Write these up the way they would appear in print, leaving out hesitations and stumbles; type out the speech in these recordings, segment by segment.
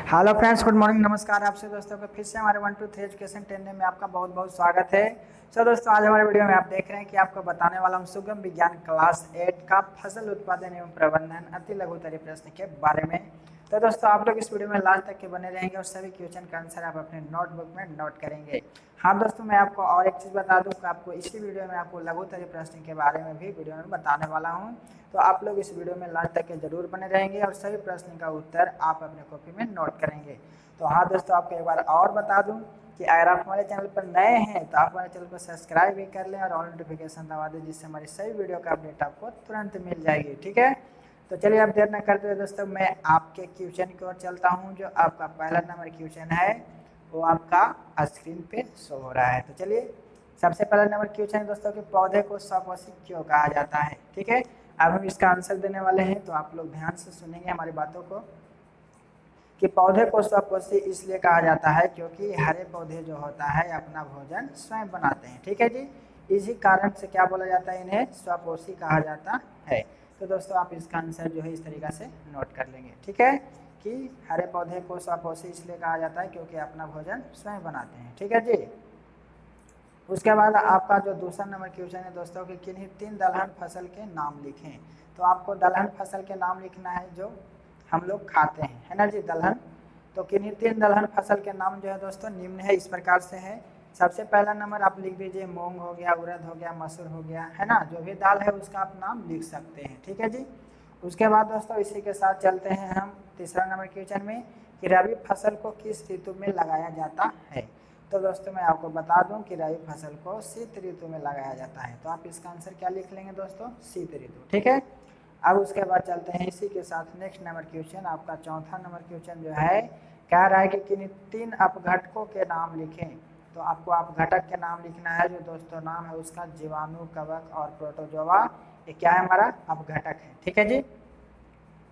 Hello friends, good morning, नमस्कार। आपसे दोस्तों को फिर से हमारे 1 2 3 एजुकेशन ट्रेनिंग में आपका बहुत बहुत स्वागत है। दोस्तों, आज हमारे वीडियो में आप देख रहे हैं कि आपको बताने वाला हूं सुगम विज्ञान क्लास 8 का फसल उत्पादन एवं प्रबंधन अति लघुतरीय प्रश्न के बारे में। तो दोस्तों, आप लोग इस वीडियो में लास्ट तक के बने रहेंगे और सभी क्वेश्चन का आंसर आप अपने नोटबुक में नोट करेंगे। हाँ दोस्तों, मैं आपको और एक चीज़ बता दूँ कि आपको इसी वीडियो में आपको लघुतरीय प्रश्न के बारे में भी वीडियो में बताने वाला हूँ। तो आप लोग इस वीडियो में लास्ट तक के जरूर बने रहेंगे और सभी प्रश्न का उत्तर आप अपने कॉपी में नोट करेंगे। तो हाँ दोस्तों, आपको एक बार और बता दूं कि अगर आप हमारे चैनल पर नए हैं तो आप हमारे चैनल को सब्सक्राइब भी कर लें और ऑल नोटिफिकेशन दबा दें, जिससे हमारी सभी वीडियो का अपडेट आपको तुरंत मिल जाएगी। ठीक है, तो चलिए आप देर न करते हुए दोस्तों मैं आपके क्वेश्चन की ओर चलता हूँ। जो आपका पहला नंबर क्वेश्चन है वो आपका स्क्रीन पे शो हो रहा है। तो चलिए, सबसे पहला नंबर क्वेश्चन है दोस्तों कि पौधे को स्वपोषी क्यों कहा जाता है। ठीक है, अब हम इसका आंसर देने वाले हैं, तो आप लोग ध्यान से सुनेंगे हमारी बातों को। कि पौधे को स्वपोषी इसलिए कहा जाता है क्योंकि हरे पौधे जो होता है अपना भोजन स्वयं बनाते हैं। ठीक है जी, इसी कारण से क्या बोला जाता है, इन्हें स्वपोषी कहा जाता है। तो दोस्तों, आप इसका आंसर जो है इस तरीका से नोट कर लेंगे। ठीक है, कि हरे पौधे को स्वपोषी इसलिए कहा जाता है क्योंकि अपना भोजन स्वयं बनाते हैं। ठीक है जी। उसके बाद आपका जो दूसरा नंबर क्वेश्चन है दोस्तों कि किन्हीं 3 दलहन फसल के नाम लिखें। तो आपको दलहन फसल के नाम लिखना है जो हम लोग खाते हैं, है ना जी, दलहन। तो किन्हीं 3 दलहन फसल के नाम जो है दोस्तों निम्न है, इस प्रकार से है। सबसे पहला नंबर आप लिख दीजिए मूंग हो गया, उड़द हो गया, मसूर हो गया, है ना, जो भी दाल है उसका आप नाम लिख सकते हैं। ठीक है जी। उसके बाद दोस्तों इसी के साथ चलते हैं हम तीसरा नंबर क्वेश्चन में कि रबी फसल को किस ऋतु में लगाया जाता है। तो दोस्तों मैं आपको बता दूं कि रबी फसल को शीत ऋतु में लगाया जाता है। तो आप इसका आंसर क्या लिख लेंगे दोस्तों, शीत ऋतु। ठीक है, अब उसके बाद चलते हैं इसी के साथ नेक्स्ट नंबर क्वेश्चन। आपका चौथा नंबर क्वेश्चन जो है कह रहा है कि किन्हीं 3 अपघटकों के नाम लिखें। तो आपको अपघटक के नाम लिखना है। जो दोस्तों नाम है उसका जीवाणु, कवक और प्रोटोजोआ, ये क्या है, हमारा अपघटक है। ठीक है जी।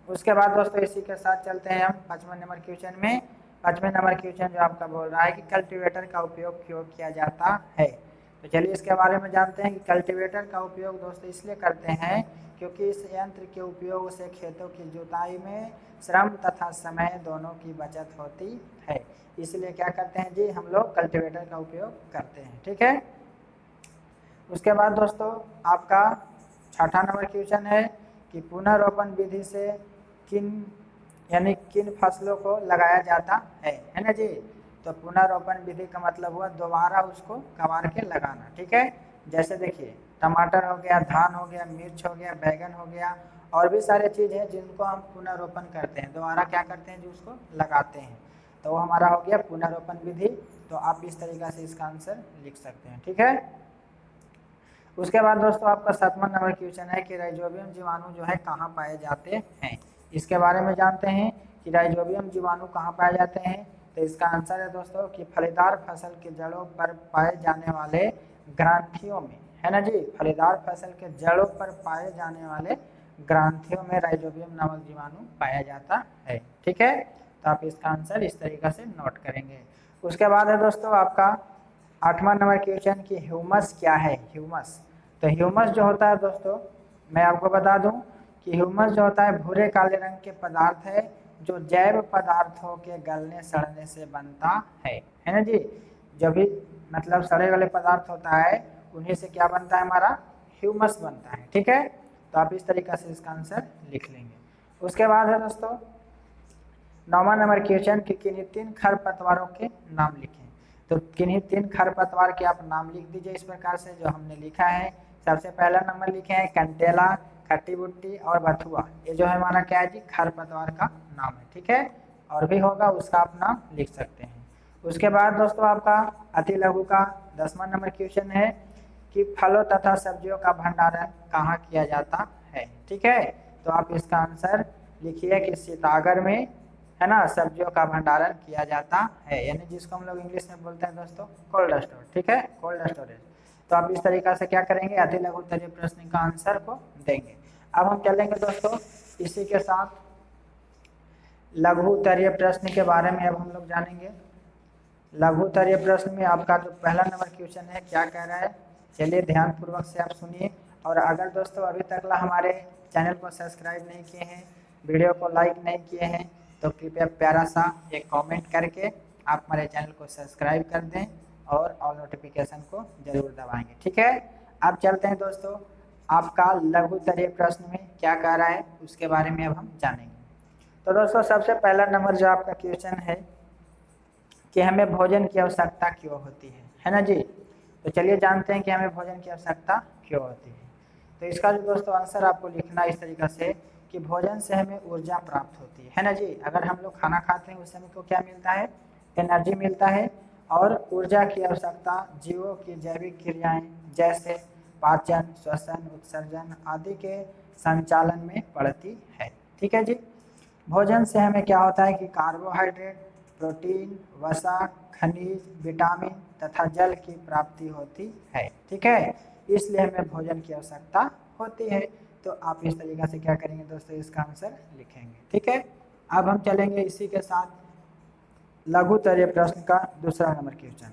उसके बाद दोस्तों इसी के साथ चलते हैं हम 5वें नंबर क्वेश्चन में। 5वें नंबर क्वेश्चन जो आपका बोल रहा है कि कल्टीवेटर का उपयोग क्यों किया जाता है। तो चलिए इसके बारे में जानते हैं कि कल्टीवेटर का उपयोग दोस्तों इसलिए करते हैं क्योंकि इस यंत्र के उपयोग से खेतों की जुताई में श्रम तथा समय दोनों की बचत होती है। इसलिए क्या करते हैं जी, हम लोग कल्टीवेटर का उपयोग करते हैं। ठीक है, उसके बाद दोस्तों आपका 6ठा नंबर क्वेश्चन है कि पुनर्रोपण विधि से किन फसलों को लगाया जाता है ना जी। तो पुनर्रोपण विधि का मतलब हुआ दोबारा उसको कबार के लगाना। ठीक है, जैसे देखिए टमाटर हो गया, धान हो गया, मिर्च हो गया, बैगन हो गया, और भी सारे चीज़ है जिनको हम पुनर्रोपण करते हैं, दोबारा क्या करते हैं जी, उसको लगाते हैं। तो वो हमारा हो गया पुनर्रोपण विधि। तो आप इस तरीका से इसका आंसर लिख सकते हैं। ठीक है, उसके बाद दोस्तों आपका 7वां नंबर क्वेश्चन है कि राइजोबियम जीवाणु जो है कहाँ पाए जाते हैं। इसके बारे में जानते हैं कि राइजोबियम जीवाणु कहाँ पाए जाते हैं। तो इसका आंसर है दोस्तों कि फलीदार फसल के जड़ों पर पाए जाने वाले ग्रंथियों में, है ना जी, फलीदार फसल के जड़ों पर पाए जाने वाले ग्रंथियों में राइजोबियम नामक जीवाणु पाया जाता है। ठीक है, तो आप इसका आंसर इस तरीका से नोट करेंगे। उसके बाद है दोस्तों आपका 8वां नंबर क्वेश्चन कि ह्यूमस क्या है। ह्यूमस, तो ह्यूमस जो होता है दोस्तों मैं आपको बता दूं कि ह्यूमस जो होता है भूरे काले रंग के पदार्थ है जो जैव पदार्थों के गलने सड़ने से बनता है ना जी। जो भी मतलब सड़े वाले पदार्थ होता है उन्हीं से क्या बनता है, हमारा ह्यूमस बनता है। ठीक है, तो आप इस तरीका से इसका आंसर लिख लेंगे। उसके बाद है दोस्तों 9वां नंबर क्वेश्चन कि किन्हीं 3 खरपतवारों के नाम लिखें। तो किन्हीं 3 खरपतवार के आप नाम लिख दीजिए इस प्रकार से जो हमने लिखा है। सबसे पहला नंबर लिखे हैं कंटेला, खट्टी बुट्टी और बथुआ। ये जो है हमारा क्या है जी, खरपतवार का नाम है। ठीक है, और भी होगा उसका आप नाम लिख सकते हैं। उसके बाद दोस्तों आपका अति लघु का 10वां नंबर क्वेश्चन है कि फलों तथा सब्जियों का भंडारण कहाँ किया जाता है। ठीक है, तो आप इसका आंसर लिखिए कि शीतागार में, है ना, सब्जियों का भंडारण किया जाता है, यानी जिसको हम लोग इंग्लिश में बोलते हैं दोस्तों कोल्ड स्टोर। ठीक है, कोल्ड स्टोरेज। तो आप इस तरीका से क्या करेंगे, अति लघु उत्तरीय प्रश्न का आंसर को देंगे। अब हम चलेंगे दोस्तों इसी के साथ लघु उत्तरीय प्रश्न के बारे में अब हम लोग जानेंगे। लघु उत्तरीय प्रश्न में आपका जो पहला नंबर क्वेश्चन है क्या कह रहा है, चलिए ध्यान पूर्वक से आप सुनिए। और अगर दोस्तों अभी तक हमारे चैनल को सब्सक्राइब नहीं किए हैं, वीडियो को लाइक नहीं किए हैं, तो कृपया प्यारा सा एक कमेंट करके आप हमारे चैनल को सब्सक्राइब कर दें और ऑल नोटिफिकेशन को जरूर दबाएंगे। ठीक है, अब चलते हैं दोस्तों, आपका लघुत्तरीय प्रश्न में क्या कह रहा है उसके बारे में अब हम जानेंगे। तो दोस्तों सबसे पहला नंबर जो आपका क्वेश्चन है कि हमें भोजन की आवश्यकता क्यों होती है ना जी। तो चलिए जानते हैं कि हमें भोजन की आवश्यकता क्यों होती है। तो इसका जो दोस्तों आंसर आपको लिखना है इस तरीके से कि भोजन से हमें ऊर्जा प्राप्त होती है ना जी। अगर हम लोग खाना खाते हैं उससे हमको क्या मिलता है, एनर्जी मिलता है। और ऊर्जा की आवश्यकता जीवों की जैविक क्रियाएं जैसे पाचन, श्वसन, उत्सर्जन आदि के संचालन में पड़ती है। ठीक है जी। भोजन से हमें क्या होता है कि कार्बोहाइड्रेट, प्रोटीन, वसा, खनिज, विटामिन तथा जल की प्राप्ति होती है। ठीक है, इसलिए हमें भोजन की आवश्यकता होती है। तो आप इस तरीके से क्या करेंगे दोस्तों, इसका आंसर लिखेंगे। ठीक है, अब हम चलेंगे इसी के साथ लघुत्तरीय प्रश्न का दूसरा नंबर क्वेश्चन।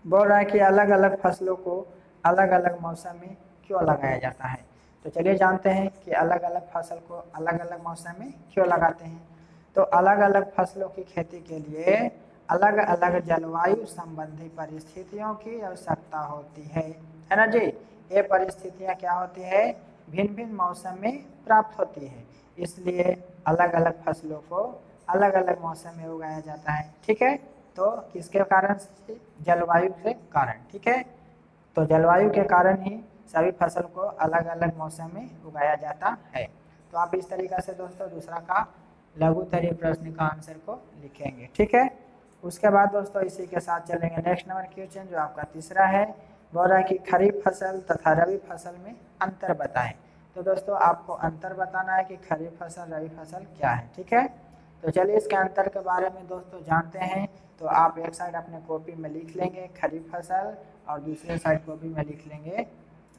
बोल रहा है कि अलग अलग फसलों को अलग अलग मौसम में क्यों लगाया जाता है। तो चलिए जानते हैं कि अलग अलग फसल को अलग अलग मौसम में क्यों लगाते हैं। तो अलग अलग फसलों की खेती के लिए अलग अलग जलवायु संबंधी परिस्थितियों की आवश्यकता होती है ना जी। ये परिस्थितियाँ क्या होती है, भिन्न भिन्न मौसम में प्राप्त होती है, इसलिए अलग अलग फसलों को अलग अलग मौसम में उगाया जाता है। ठीक है, तो किसके कारण से, जलवायु के कारण। ठीक है, तो जलवायु के कारण ही सभी फसल को अलग अलग मौसम में उगाया जाता है। तो आप इस तरीके से दोस्तों दूसरा का लघुत्तरीय प्रश्न का आंसर को लिखेंगे। ठीक है, उसके बाद दोस्तों इसी के साथ चलेंगे नेक्स्ट नंबर क्वेश्चन जो आपका तीसरा है। बोल रहा है कि खरीफ फसल तथा रबी फसल में अंतर बताएं। तो दोस्तों आपको अंतर बताना है कि खरीफ फसल रबी फसल क्या है। ठीक है, तो चलिए इसके अंतर के बारे में दोस्तों जानते हैं। तो आप एक साइड अपने कॉपी में लिख लेंगे खरीफ फसल और दूसरे साइड कॉपी में लिख लेंगे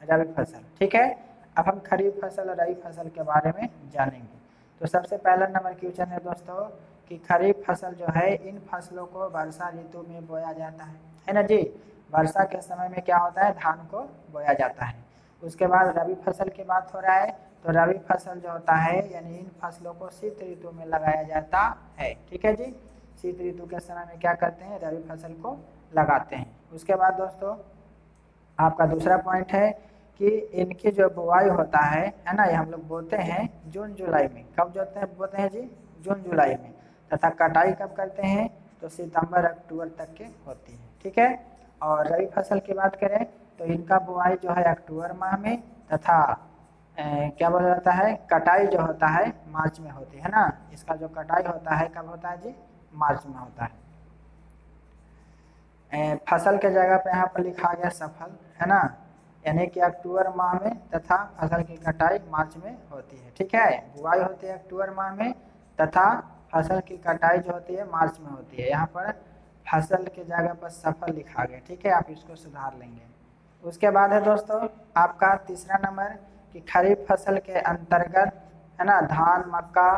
रबी फसल। ठीक है, अब हम खरीफ फसल और रबी फसल के बारे में जानेंगे। तो सबसे पहला नंबर क्वेश्चन है दोस्तों कि खरीफ फसल जो है इन फसलों को वर्षा ऋतु में बोया जाता है ना जी। वर्षा के समय में क्या होता है, धान को बोया जाता है। उसके बाद रबी फसल की बात हो रहा है, तो रबी फसल जो होता है यानी इन फसलों को शीत ऋतु में लगाया जाता है। ठीक है जी, शीत ऋतु के समय में क्या करते हैं, रबी फसल को लगाते हैं। उसके बाद दोस्तों आपका दूसरा पॉइंट है कि इनकी जो बुआई होता है ना, ये हम लोग बोते हैं जून जुलाई में। कब बोते हैं जी, जून जुलाई में। तथा कटाई कब करते हैं, तो सितंबर अक्टूबर तक के होती है। ठीक है, और रबी फसल की बात करें तो इनका बुआई जो है अक्टूबर माह में तथा क्या बोला जाता है, कटाई जो होता है मार्च में होती है ना। इसका जो कटाई होता है कब होता है जी, मार्च में होता है। फसल के जगह पे यहाँ पर लिखा गया सफल है ना, यानी कि अक्टूबर माह में तथा फसल की कटाई मार्च में होती है। ठीक है, बुआई होती है अक्टूबर माह में तथा फसल की कटाई जो होती है मार्च में होती है। यहाँ पर फसल के जगह पर सफल लिखा गया। ठीक है, आप इसको सुधार लेंगे। उसके बाद है दोस्तों आपका तीसरा नंबर कि खरीफ फसल के अंतर्गत है ना धान, मक्का,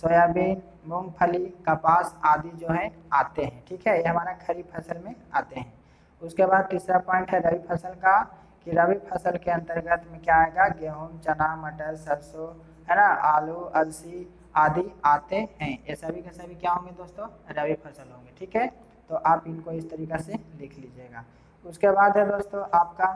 सोयाबीन, मूंगफली, कपास आदि जो है आते हैं। ठीक है, ये हमारा खरीफ फसल में आते हैं। उसके बाद तीसरा पॉइंट है रबी फसल का कि रबी फसल के अंतर्गत में क्या आएगा, गेहूं, चना, मटर, सरसों है ना, आलू, अलसी आदि आते हैं। ये सभी के सभी क्या होंगे दोस्तों, रबी फसल होंगे। ठीक है, तो आप इनको इस तरीके से लिख लीजिएगा। उसके बाद है दोस्तों आपका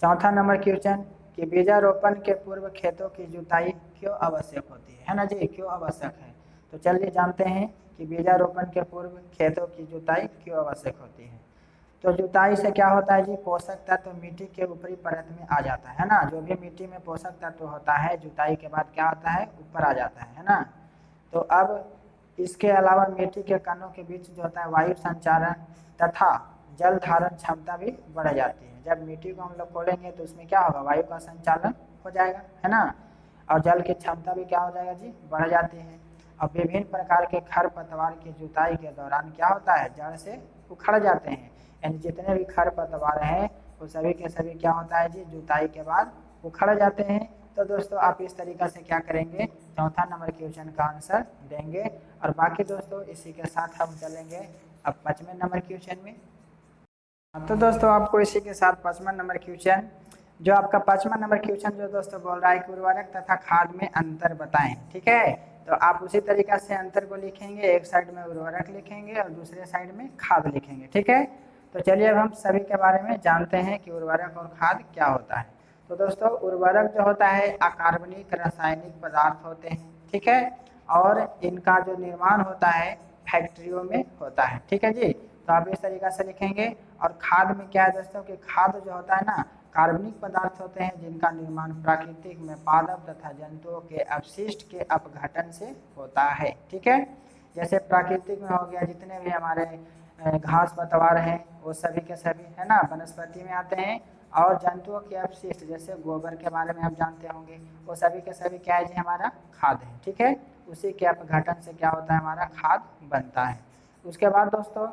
चौथा नंबर क्वेश्चन कि बीजारोपण के पूर्व खेतों की जुताई क्यों आवश्यक होती है ना जी, क्यों आवश्यक है। तो चलिए जानते हैं कि बीजारोपण के पूर्व खेतों की जुताई क्यों आवश्यक होती है। तो जुताई से क्या होता है जी, पोषक तत्व मिट्टी के ऊपरी परत में आ जाता है ना। जो भी मिट्टी में पोषक तत्व होता है जुताई के बाद क्या होता है, ऊपर आ जाता है ना। तो अब इसके अलावा मिट्टी के कणों के बीच जो होता है वायु संचारण तथा जल धारण क्षमता भी बढ़ जाती है। जब मिट्टी को हम लोग खोलेंगे तो उसमें क्या होगा, वायु का संचालन हो जाएगा है ना, और जल की क्षमता भी क्या हो जाएगा जी, बढ़ जाती है। और विभिन्न प्रकार के खरपतवार की जुताई के दौरान क्या होता है, जड़ से उखड़ जाते हैं। यानी जितने भी खरपतवार हैं वो सभी के सभी क्या होता है जी, जुताई के बाद उखड़ जाते हैं। तो दोस्तों आप इस तरीके से क्या करेंगे, चौथा नंबर क्वेश्चन का आंसर देंगे। और बाकी दोस्तों इसी के साथ हम चलेंगे अब 5वें नंबर क्वेश्चन में। तो दोस्तों आपको इसी के साथ 5वां नंबर क्वेश्चन, जो आपका 5वां नंबर क्वेश्चन जो दोस्तों बोल रहा है कि उर्वरक तथा खाद में अंतर बताएं। ठीक है, तो आप उसी तरीका से अंतर को लिखेंगे, एक साइड में उर्वरक लिखेंगे और दूसरे साइड में खाद लिखेंगे। ठीक है, तो चलिए अब हम सभी के बारे में जानते हैं कि उर्वरक और खाद क्या होता है। तो दोस्तों उर्वरक जो होता है अकार्बनिक रासायनिक पदार्थ होते हैं, ठीक है, और इनका जो निर्माण होता है फैक्ट्रियों में होता है। ठीक है जी, तो आप इस तरीका से लिखेंगे। और खाद में क्या है दोस्तों कि खाद जो होता है ना कार्बनिक पदार्थ होते हैं जिनका निर्माण प्राकृतिक में पादप तथा जंतुओं के अपशिष्ट के अपघटन से होता है। ठीक है, जैसे प्राकृतिक में हो गया जितने भी हमारे घास पतवार हैं वो सभी के सभी है ना वनस्पति में आते हैं, और जंतुओं के अपशिष्ट जैसे गोबर के बारे में आप जानते होंगे वो सभी के सभी क्या है जी हमारा खाद है। ठीक है, उसी के अपघटन से क्या होता है हमारा खाद बनता है। उसके बाद दोस्तों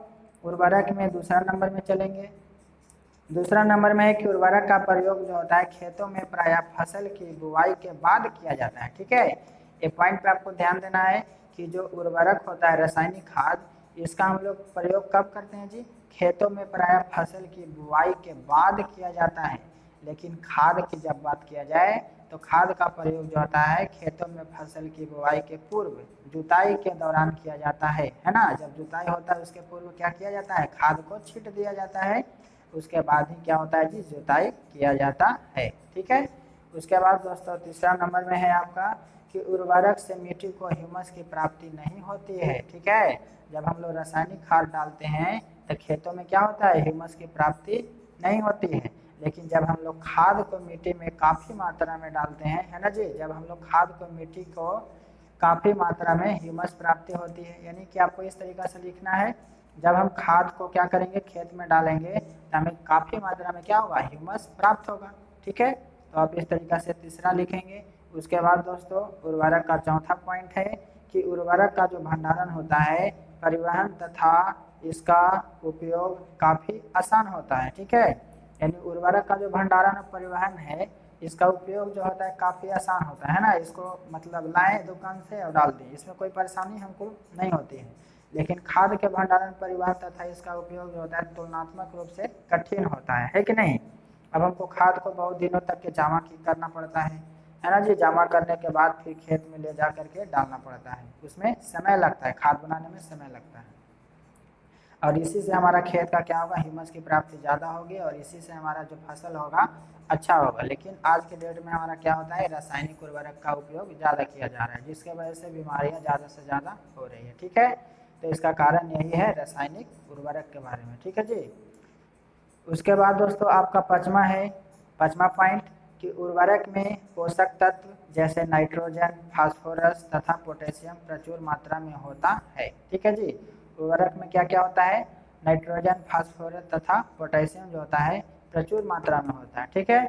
उर्वरक में दूसरा नंबर में चलेंगे। दूसरा नंबर में है कि उर्वरक का प्रयोग जो होता है खेतों में प्रायः फसल की बुआई के बाद किया जाता है। ठीक है, एक पॉइंट पे आपको ध्यान देना है कि जो उर्वरक होता है रासायनिक खाद इसका हम लोग प्रयोग कब करते हैं जी, खेतों में प्रायः फसल की बुआई के बाद किया जाता है। लेकिन खाद की जब बात किया जाए तो खाद का प्रयोग जो होता है खेतों में फसल की बुआई के पूर्व जुताई के दौरान किया जाता है ना। जब जुताई होता है उसके पूर्व क्या किया जाता है, खाद को छींट दिया जाता है, उसके बाद ही क्या होता है जी जुताई किया जाता है। ठीक है, उसके बाद दोस्तों तीसरा नंबर में है आपका कि उर्वरक से मिट्टी को ह्यूमस की प्राप्ति नहीं होती है। ठीक है, जब हम लोग रासायनिक खाद डालते हैं तो खेतों में क्या होता है ह्यूमस की प्राप्ति नहीं होती है। लेकिन जब हम लोग खाद को मिट्टी में काफ़ी मात्रा में डालते हैं है ना जी, जब हम लोग खाद को मिट्टी को काफ़ी मात्रा में ह्यूमस प्राप्ति होती है। यानी कि आपको इस तरीका से लिखना है, जब हम खाद को क्या करेंगे खेत में डालेंगे तो हमें काफ़ी मात्रा में क्या होगा ह्यूमस प्राप्त होगा। ठीक है, तो आप इस तरीका से तीसरा लिखेंगे। उसके बाद दोस्तों उर्वरक का चौथा पॉइंट है कि उर्वरक का जो भंडारण होता है परिवहन तथा इसका उपयोग काफ़ी आसान होता है। ठीक है, यानी उर्वरक का जो भंडारण और परिवहन है इसका उपयोग जो होता है काफ़ी आसान होता है ना। इसको मतलब लाएं दुकान से और डाल दें, इसमें कोई परेशानी हमको नहीं होती है। लेकिन खाद के भंडारण परिवहन तथा इसका उपयोग जो होता है तुलनात्मक रूप से कठिन होता है कि नहीं। अब हमको खाद को बहुत दिनों तक के जमा करना पड़ता है ना जी, जमा करने के बाद फिर खेत में ले जा करके डालना पड़ता है, उसमें समय लगता है, खाद बनाने में समय लगता है। और इसी से हमारा खेत का क्या होगा ह्यूमस की प्राप्ति ज़्यादा होगी और इसी से हमारा जो फसल होगा अच्छा होगा। लेकिन आज के डेट में हमारा क्या होता है रासायनिक उर्वरक का उपयोग ज़्यादा किया जा रहा है जिसके वजह से बीमारियाँ ज़्यादा से ज़्यादा हो रही है। ठीक है, तो इसका कारण यही है रासायनिक उर्वरक के बारे में। ठीक है जी, उसके बाद दोस्तों आपका पाँचवा पॉइंट कि उर्वरक में पोषक तत्व जैसे नाइट्रोजन फास्फोरस तथा पोटेशियम प्रचुर मात्रा में होता है। ठीक है जी, उर्वरक में क्या क्या होता है नाइट्रोजन फास्फोरस तथा पोटेशियम जो होता है प्रचुर मात्रा में होता है। ठीक है,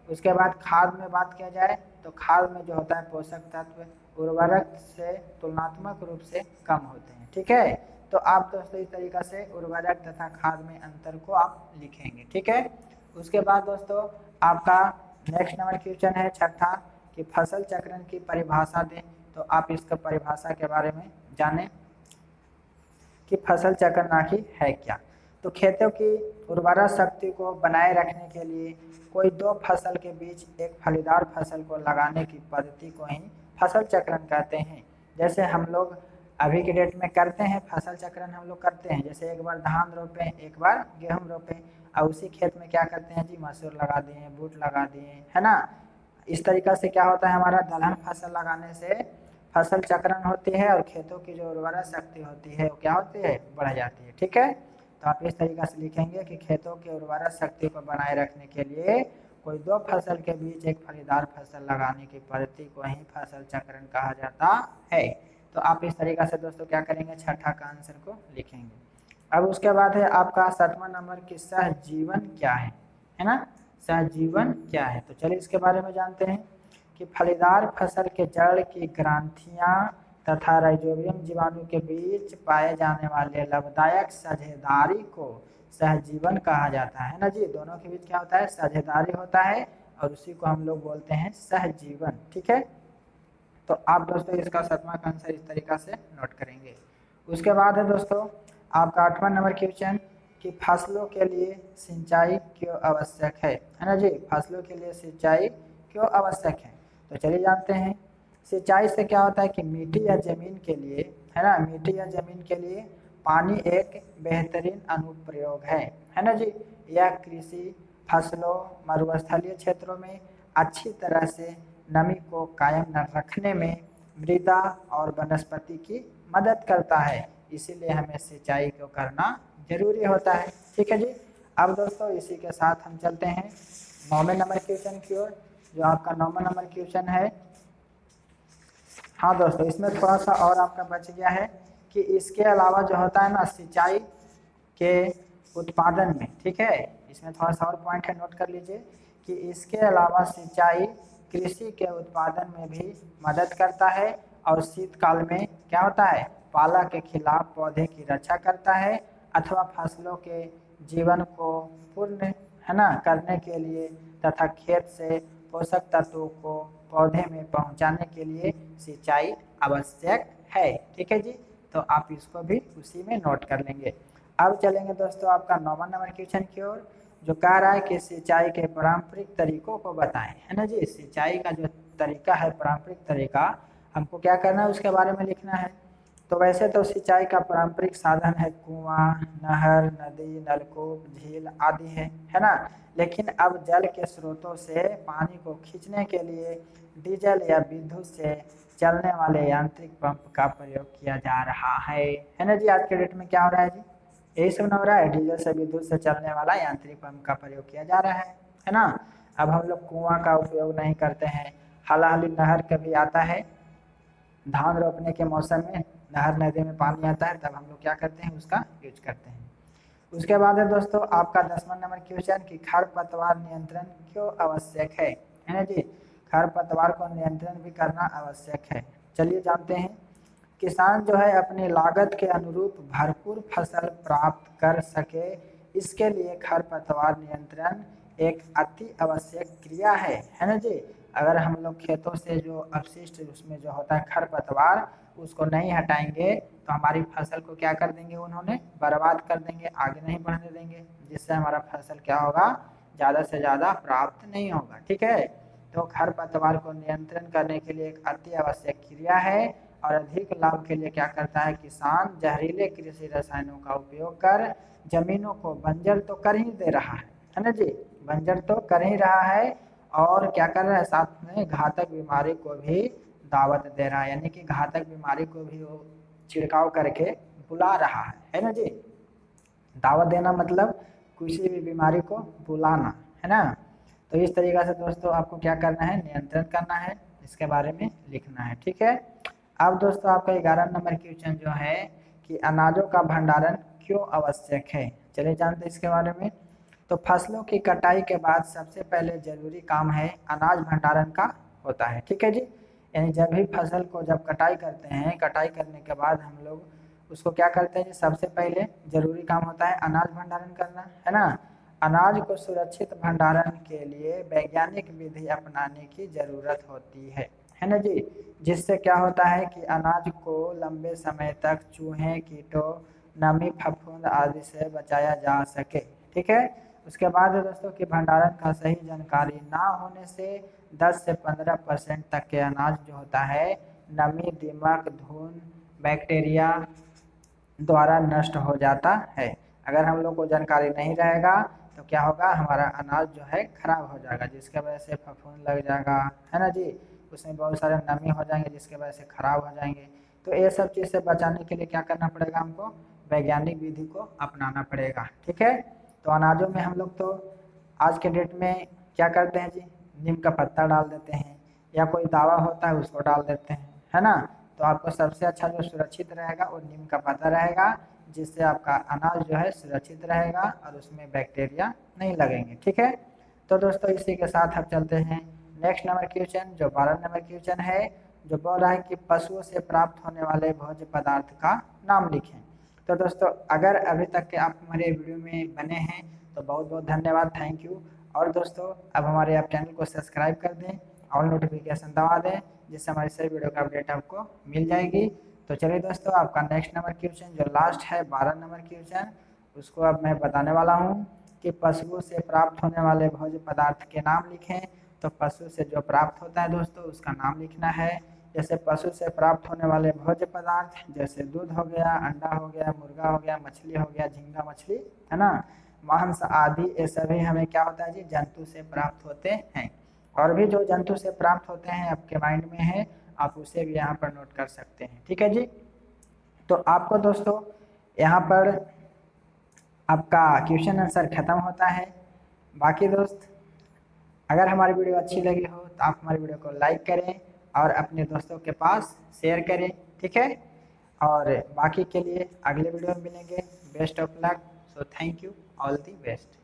उसके बाद खाद में बात किया जाए तो खाद में जो होता है पोषक तत्व उर्वरक से तुलनात्मक रूप से कम होते हैं। ठीक है, तो आप दोस्तों इस तरीका से उर्वरक तथा खाद में अंतर को आप लिखेंगे। ठीक है, उसके बाद दोस्तों आपका नेक्स्ट नंबर क्वेश्चन है छठा कि फसल चक्रण की परिभाषा दें। तो आप इसका परिभाषा के बारे में जानें कि फसल चक्रण आखिर है क्या। तो खेतों की उर्वरा शक्ति को बनाए रखने के लिए कोई दो फसल के बीच एक फलीदार फसल को लगाने की पद्धति को ही फसल चक्रण कहते हैं। जैसे हम लोग अभी के डेट में करते हैं फसल चक्रण हम लोग करते हैं, जैसे एक बार धान रोपें एक बार गेहूँ रोपें और उसी खेत में क्या करते हैं जी मसूर लगा दिए बूट लगा दिए है ना। इस तरीका से क्या होता है हमारा दलहन फसल लगाने से फसल चक्रण होती है और खेतों की जो उर्वरा शक्ति होती है वो क्या होती है बढ़ जाती है। ठीक है, तो आप इस तरीका से लिखेंगे कि खेतों की उर्वरा शक्ति को बनाए रखने के लिए कोई दो फसल के बीच एक फलीदार फसल लगाने की पद्धति को ही फसल चक्रण कहा जाता है। तो आप इस तरीका से दोस्तों क्या करेंगे छठा का आंसर को लिखेंगे। अब उसके बाद है आपका 7वां नंबर कि सहजीवन क्या है ना, सहजीवन क्या है। तो चलिए इसके बारे में जानते हैं कि फलीदार फसल के जड़ की ग्रांथियां तथा राइजोबियम जीवाणु के बीच पाए जाने वाले लाभदायक साझेदारी को सहजीवन कहा जाता है ना जी। दोनों के बीच क्या होता है साझेदारी होता है और उसी को हम लोग बोलते हैं सहजीवन। ठीक है, तो आप दोस्तों इसका 7वां का आंसर इस तरीका से नोट करेंगे। उसके बाद है दोस्तों आपका 8वां नंबर क्वेश्चन कि फसलों के लिए सिंचाई क्यों आवश्यक है ना जी, फसलों के लिए सिंचाई क्यों आवश्यक है। तो चलिए जानते हैं सिंचाई से क्या होता है कि मिट्टी या जमीन के लिए, है ना, मिट्टी या जमीन के लिए पानी एक बेहतरीन अनुप्रयोग है ना जी। यह कृषि, फसलों, मरुस्थलीय क्षेत्रों में अच्छी तरह से नमी को कायम न रखने में मृदा और वनस्पति की मदद करता है, इसीलिए हमें सिंचाई को करना जरूरी होता है। ठीक है जी। अब दोस्तों इसी के साथ हम चलते हैं 9वें नंबर क्वेश्चन की ओर, जो आपका 9वां नंबर क्वेश्चन है। हाँ दोस्तों, इसमें थोड़ा सा और आपका बच गया है कि इसके अलावा जो होता है ना सिंचाई के उत्पादन में, ठीक है, इसमें थोड़ा सा और पॉइंट है, नोट कर लीजिए कि इसके अलावा सिंचाई कृषि के उत्पादन में भी मदद करता है और शीतकाल में क्या होता है, पाला के खिलाफ पौधे की रक्षा करता है अथवा फसलों के जीवन को पूर्ण, है ना, करने के लिए तथा खेत से पोषक तत्वों को पौधे में पहुंचाने के लिए सिंचाई आवश्यक है। ठीक है जी, तो आप इसको भी उसी में नोट कर लेंगे। अब चलेंगे दोस्तों आपका 9वां नंबर क्वेश्चन की ओर, जो कह रहा है कि सिंचाई के पारंपरिक तरीकों को बताएं, है ना जी। सिंचाई का जो तरीका है, पारंपरिक तरीका, हमको क्या करना है, उसके बारे में लिखना है। तो वैसे तो सिंचाई का पारंपरिक साधन है कुआं, नहर, नदी, नलकूप, झील आदि है ना। लेकिन अब जल के स्रोतों से पानी को खींचने के लिए डीजल या विद्युत से चलने वाले यांत्रिक पंप का प्रयोग किया जा रहा है ना जी। आज के डेट में क्या हो रहा है जी, यही सब हो रहा है, डीजल से विद्युत से चलने वाला यांत्रिक पंप का प्रयोग किया जा रहा है ना। अब हम लोग कुआं का उपयोग नहीं करते हैं, हाल नहर कभी आता है, धान रोपने के मौसम में नहर नदी में पानी आता है, तब हम लोग क्या करते हैं, उसका यूज करते हैं। उसके बाद है दोस्तों आपका 10वां नंबर क्वेश्चन कि खरपतवार नियंत्रण क्यों आवश्यक है ना जी। खरपतवार को नियंत्रण भी करना आवश्यक है। चलिए जानते हैं। किसान जो है अपनी लागत के अनुरूप भरपूर फसल प्राप्त कर सके, इसके लिए खरपतवार नियंत्रण एक अति आवश्यक क्रिया है ना जी। अगर हम लोग खेतों से जो अपशिष्ट उसमें जो होता है खरपतवार, उसको नहीं हटाएंगे तो हमारी फसल को क्या कर देंगे, उन्होंने बर्बाद कर देंगे, आगे नहीं बढ़ने देंगे, जिससे हमारा फसल क्या होगा, ज़्यादा से ज़्यादा प्राप्त नहीं होगा। ठीक है, तो खरपतवार को नियंत्रण करने के लिए एक अति आवश्यक क्रिया है और अधिक लाभ के लिए क्या करता है, किसान जहरीले कृषि रसायनों का उपयोग कर जमीनों को बंजर तो कर ही दे रहा है ना जी, बंजर तो कर ही रहा है और क्या कर रहा है, साथ में घातक बीमारी को भी दावत दे रहा है, यानी कि घातक बीमारी को भी वो छिड़काव करके बुला रहा है ना जी। दावत देना मतलब किसी भी बीमारी को बुलाना, है ना। तो इस तरीक़ा से दोस्तों आपको क्या करना है, नियंत्रण करना है, इसके बारे में लिखना है। ठीक है। अब दोस्तों आपका 11 नंबर क्वेश्चन जो है कि अनाजों का भंडारण क्यों आवश्यक है। चलिए जानते हैं इसके बारे में। तो फसलों की कटाई के बाद सबसे पहले जरूरी काम है अनाज भंडारण का होता है। ठीक है जी, यानी जब भी फसल को जब कटाई करते हैं, कटाई करने के बाद हम लोग उसको क्या करते हैं, सबसे पहले जरूरी काम होता है अनाज भंडारण करना, है ना। अनाज को सुरक्षित भंडारण के लिए वैज्ञानिक विधि अपनाने की जरूरत होती है ना जी। जिससे क्या होता है कि अनाज को लंबे समय तक चूहे, कीटों, नमी, फफूंद आदि से बचाया जा सके। ठीक है। उसके बाद दोस्तों कि भंडारण का सही जानकारी ना होने से 10 से 15% तक के अनाज जो होता है नमी, दीमक, धूल, बैक्टीरिया द्वारा नष्ट हो जाता है। अगर हम लोग को जानकारी नहीं रहेगा तो क्या होगा, हमारा अनाज जो है खराब हो जाएगा, जिसके वजह से फफूंद लग जाएगा, है ना जी। उसमें बहुत सारे नमी हो जाएंगे जिसके वजह से खराब हो जाएंगे। तो ये सब चीज़ से बचाने के लिए क्या करना पड़ेगा, हमको वैज्ञानिक विधि को अपनाना पड़ेगा। ठीक है। तो अनाजों में हम लोग तो आज के डेट में क्या करते हैं जी, नीम का पत्ता डाल देते हैं या कोई दावा होता है उसको डाल देते हैं, है ना। तो आपको सबसे अच्छा जो सुरक्षित रहेगा वो नीम का पत्ता रहेगा, जिससे आपका अनाज जो है सुरक्षित रहेगा और उसमें बैक्टीरिया नहीं लगेंगे। ठीक है। तो दोस्तों इसी के साथ हम चलते हैं नेक्स्ट नंबर क्वेश्चन, जो 12 नंबर क्वेश्चन है, जो बोल रहा है कि पशुओं से प्राप्त होने वाले भोज्य पदार्थ का नाम लिखें। तो दोस्तों अगर अभी तक के आप हमारे वीडियो में बने हैं तो बहुत बहुत धन्यवाद, थैंक यू। और दोस्तों अब हमारे आप चैनल को सब्सक्राइब कर दें और नोटिफिकेशन दबा दें, जिससे हमारी सभी वीडियो का अपडेट आपको मिल जाएगी। तो चलिए दोस्तों आपका नेक्स्ट नंबर क्वेश्चन जो लास्ट है 12 नंबर क्वेश्चन, उसको अब मैं बताने वाला हूँ कि पशुओं से प्राप्त होने वाले भोज्य पदार्थ के नाम लिखें। तो पशु से जो प्राप्त होता है दोस्तों उसका नाम लिखना है। जैसे पशु से प्राप्त होने वाले भोज्य पदार्थ जैसे दूध हो गया, अंडा हो गया, मुर्गा हो गया, मछली हो गया, झींगा मछली, है ना, मांस आदि, ये सभी हमें क्या होता है जी, जंतु से प्राप्त होते हैं। और भी जो जंतु से प्राप्त होते हैं आपके माइंड में है, आप उसे भी यहाँ पर नोट कर सकते हैं। ठीक है जी। तो आपको दोस्तों यहाँ पर आपका क्वेश्चन आंसर खत्म होता है। बाकी दोस्त अगर हमारी वीडियो अच्छी लगी हो तो आप हमारी वीडियो को लाइक करें और अपने दोस्तों के पास शेयर करें। ठीक है, और बाकी के लिए अगले वीडियो में मिलेंगे। Best of luck. So thank you, all the best.